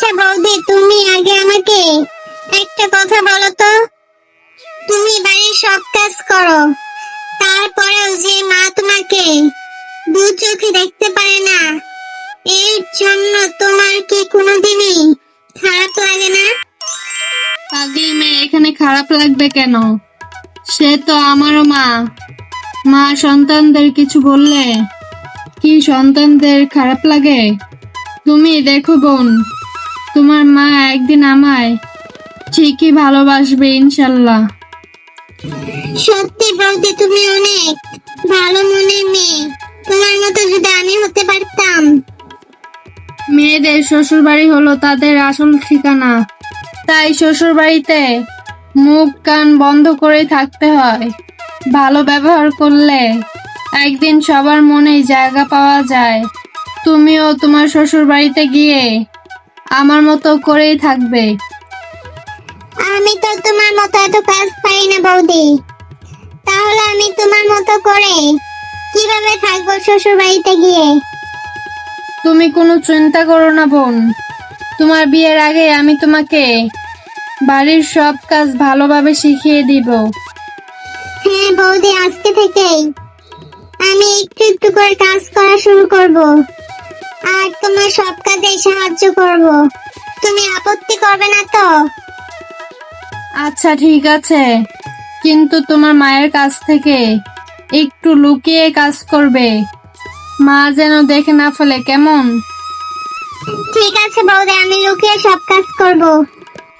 আচ্ছা বৌদি, তুমি আগে আমাকে একটা কথা বলো তো। তুমি বাড়ির সব কাজ করো, তারপরেও যে মা তোমাকে দু চোখে দেখতে পারে না, এর জন্য তোমার কি কোনোদিনই খারাপ লাগে না? পাগলি মেয়ে, এখানে খারাপ লাগবে কেন? সে তো আমারও মা। মা সন্তানদের কিছু বললে কি সন্তানদের খারাপ লাগে? তুমি দেখো বোন, তোমার মা একদিন আমায় ঠিকই ভালোবাসবে ইনশাল্লাহ। সত্যি বৌদি, তুমি অনেক ভালো মনের মেয়ে। তোমার মতো যদি আমি হতে পারতাম। মেয়েদের শ্বশুর বাড়ি হলো তাদের আসল ঠিকানা, তাই শ্বশুর বাড়িতে মুখ কান বন্ধ করে থাকতে হয়। ভালো ব্যবহার করলে একদিন সবার মনেই জায়গা পাওয়া যায়। তুমিও তোমার শ্বশুর বাড়িতে গিয়ে আমার মতো করেই থাকবে। আমি তো তোমার মতো এত কাজ পারি না বৌদি। তাহলে আমি তোমার মতো করে কিভাবে থাকবো শ্বশুর বাড়িতে গিয়ে? তুমি কোনো চিন্তা করো না বোন, তোমার বিয়ের আগে আমি তোমাকে বাড়ির সব কাজ ভালোভাবে শিখিয়ে দিব। হ্যাঁ বৌদি, আজকে থেকেই আমি একটু একটু করে কাজ করা শুরু করব, আর তোমার সব কাজে সাহায্য করব। তুমি আপত্তি করবে না তো? আচ্ছা ঠিক আছে, কিন্তু তোমার মায়ের কাছ থেকে একটু লুকিয়ে কাজ করবে, মা যেন দেখে না ফেলে, কেমন? ঠিক আছে বৌদি, আমি লুকিয়ে সব কাজ করব।